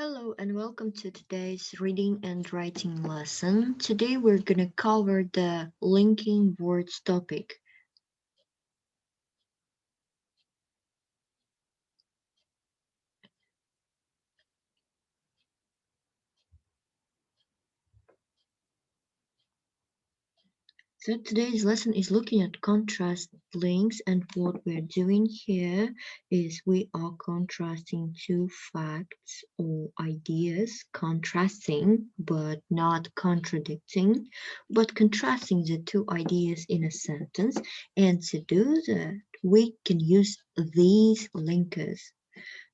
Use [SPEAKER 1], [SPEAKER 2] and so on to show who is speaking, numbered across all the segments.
[SPEAKER 1] Hello and welcome to today's reading and writing lesson. Today we're going to cover the linking words topic. So today's lesson is looking at contrast links, and what we're doing here is we are contrasting two facts or ideas, contrasting but not contradicting, but contrasting the two ideas in a sentence. And to do that, we can use these linkers.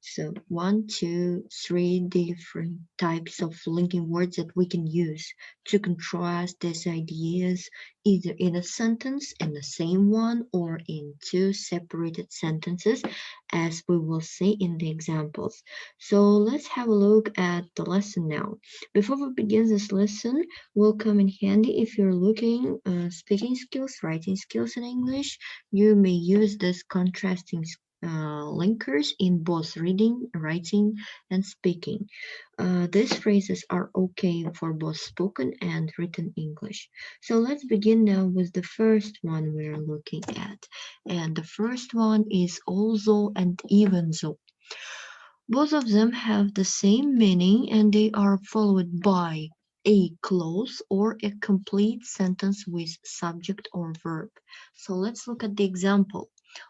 [SPEAKER 1] So one, two, three different types of linking words that we can use to contrast these ideas either in a sentence in the same one or in two separated sentences, as we will see in the examples. So let's have a look at the lesson now. Before we begin this lesson, will come in handy if you're looking speaking skills, writing skills in English. You may use this contrasting linkers in both reading, writing, and speaking. These phrases are okay for both spoken and written English. So let's begin now with the first one we're looking at. And the first one is although and even though. Both of them have the same meaning and they are followed by a clause or a complete sentence with subject or verb. So let's look at the example.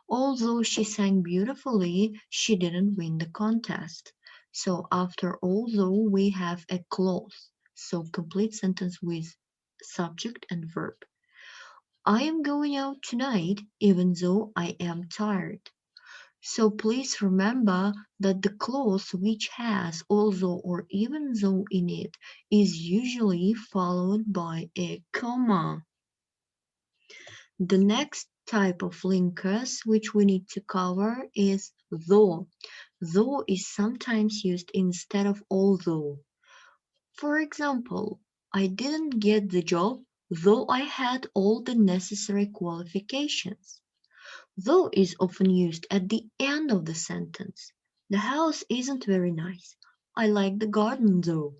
[SPEAKER 1] Although she sang beautifully, she didn't win the contest. So after although we have a clause. So complete sentence with subject and verb. I am going out tonight even though I am tired. So please remember that the clause which has although or even though in it is usually followed by a comma. The next type of linkers which we need to cover is though. Though is sometimes used instead of although. For example, I didn't get the job though I had all the necessary qualifications. Though is often used at the end of the sentence. The house isn't very nice. I like the garden though.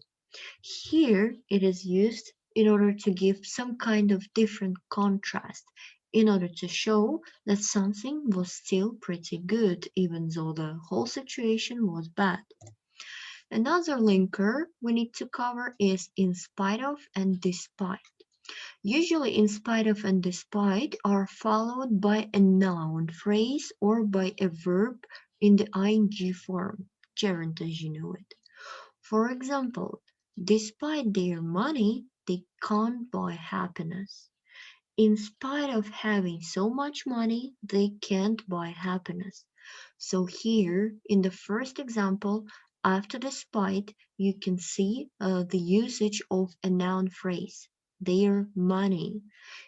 [SPEAKER 1] Here it is used in order to give some kind of different contrast, in order to show that something was still pretty good even though the whole situation was bad. Another linker we need to cover is in spite of and despite. Usually in spite of and despite are followed by a noun phrase or by a verb in the ing form, gerund as you know it. For example, despite their money, they can't buy happiness. In spite of having so much money, they can't buy happiness. So here, in the first example, after despite, you can see the usage of a noun phrase, their money.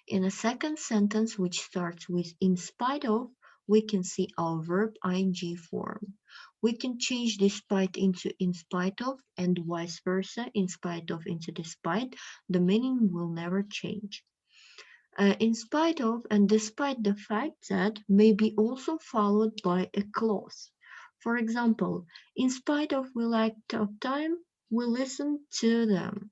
[SPEAKER 1] In a second sentence, which starts with in spite of, we can see our verb ing form. We can change despite into in spite of and vice versa, in spite of into despite. The meaning will never change. In spite of and despite the fact that may be also followed by a clause. For example, in spite of we lacked of time, we listened to them.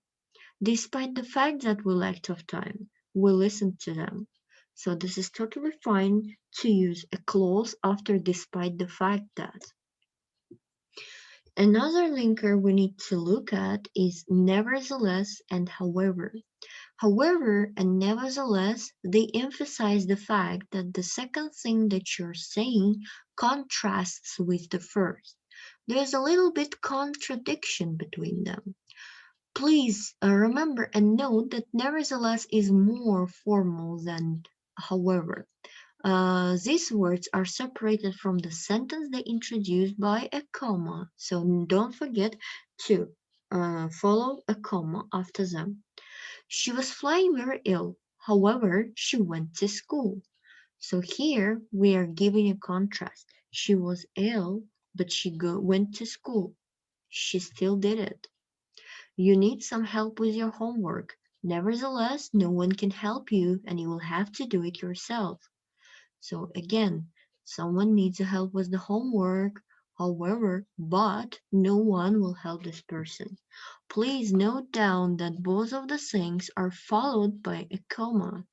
[SPEAKER 1] Despite the fact that we lacked of time, we listened to them. So this is totally fine to use a clause after despite the fact that. Another linker we need to look at is nevertheless and however. However, and nevertheless, they emphasize the fact that the second thing that you're saying contrasts with the first. There's a little bit contradiction between them. Please remember and note that nevertheless is more formal than however. These words are separated from the sentence they introduced by a comma, so don't forget to follow a comma after them. She was flying very ill, however, she went to school. So here we are giving a contrast. She was ill, but went to school. She still did it. You need some help with your homework. Nevertheless, no one can help you and you will have to do it yourself. So again, someone needs help with the homework, However, but no one will help this person. Please note down that both of the things are followed by a comma.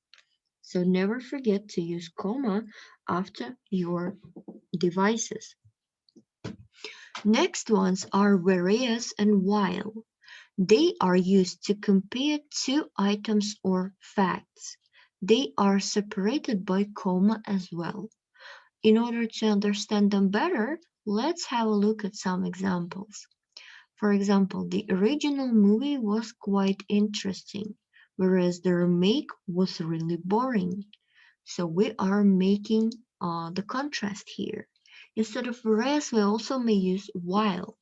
[SPEAKER 1] So never forget to use comma after your devices. Next ones are whereas and while. They are used to compare two items or facts. They are separated by comma as well. In order to understand them better, let's have a look at some examples. For example, the original movie was quite interesting, whereas the remake was really boring. So we are making the contrast here. Instead of whereas, we also may use while.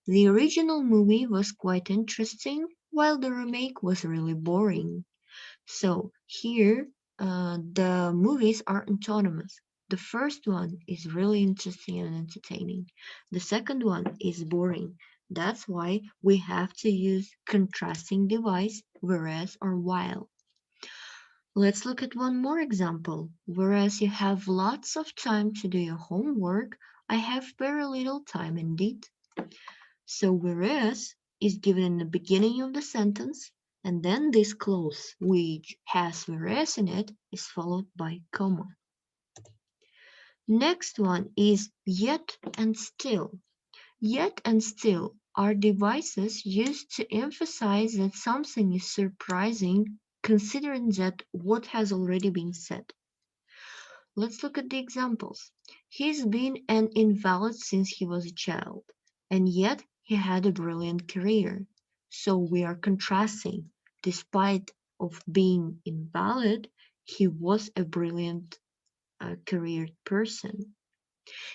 [SPEAKER 1] The original movie was quite interesting, while the remake was really boring. So here, the movies are autonomous. The first one is really interesting and entertaining. The second one is boring. That's why we have to use contrasting device, whereas or while. Let's look at one more example. Whereas you have lots of time to do your homework, I have very little time indeed. So whereas is given in the beginning of the sentence, and then this clause, which has whereas in it, is followed by comma. Next one is yet and still. Yet and still are devices used to emphasize that something is surprising considering that what has already been said. Let's look at the examples. He's been an invalid since he was a child, and yet he had a brilliant career. So we are contrasting. Despite of being invalid, he was a brilliant career person.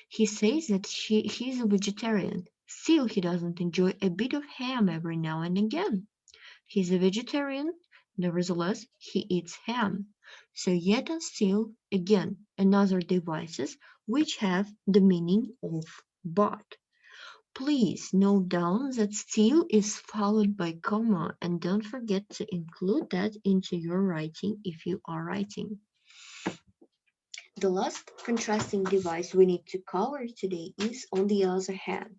[SPEAKER 1] He says that he's a vegetarian. Still, he doesn't enjoy a bit of ham every now and again. He's a vegetarian, nevertheless, he eats ham. So yet and still, again, another devices which have the meaning of but. Please note down that still is followed by comma and don't forget to include that into your writing if you are writing. The last contrasting device we need to cover today is on the other hand.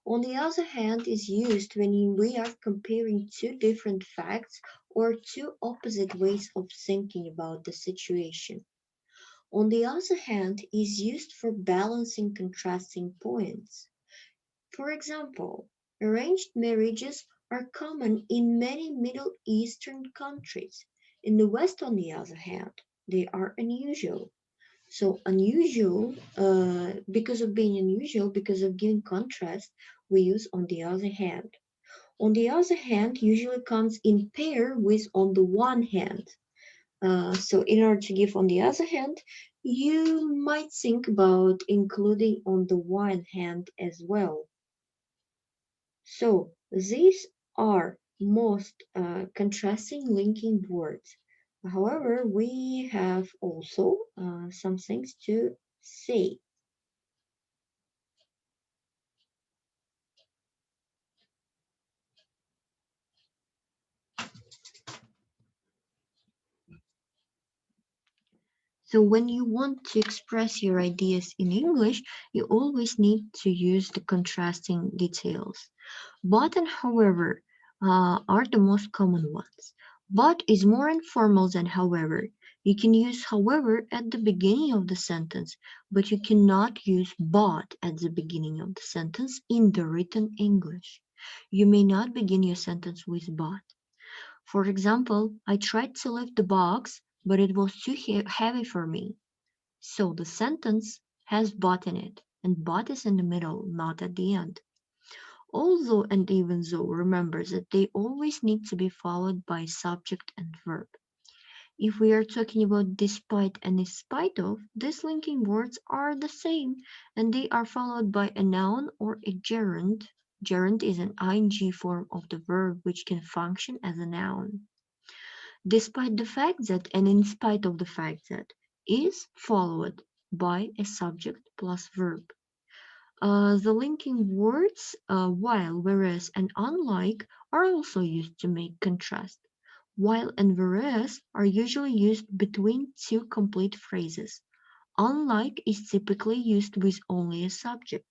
[SPEAKER 1] On the other hand is used when we are comparing two different facts or two opposite ways of thinking about the situation. On the other hand is used for balancing contrasting points. For example, arranged marriages are common in many Middle Eastern countries. In the West, on the other hand, they are unusual. So unusual, because of being unusual, because of giving contrast, we use on the other hand. On the other hand usually comes in pair with on the one hand. So in order to give on the other hand, you might think about including on the one hand as well. So these are most contrasting linking words. However, we have also some things to say. So when you want to express your ideas in English, you always need to use the contrasting details. But and however are the most common ones. But is more informal than however. You can use however at the beginning of the sentence, but you cannot use but at the beginning of the sentence in the written English. You may not begin your sentence with but. For example, I tried to lift the box, but it was too heavy for me. So the sentence has but in it, and but is in the middle, not at the end. Although and even though, remember that they always need to be followed by subject and verb. If we are talking about despite and in spite of, these linking words are the same, and they are followed by a noun or a gerund. Gerund is an ing form of the verb which can function as a noun. Despite the fact that and in spite of the fact that is followed by a subject plus verb. The linking words while, whereas, and unlike are also used to make contrast. While and whereas are usually used between two complete phrases. Unlike is typically used with only a subject.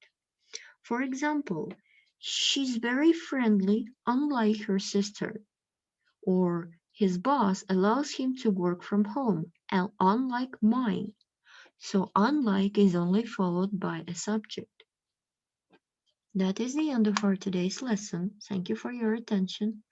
[SPEAKER 1] For example, she's very friendly, unlike her sister. Or his boss allows him to work from home, unlike mine. So unlike is only followed by a subject. That is the end of our today's lesson. Thank you for your attention.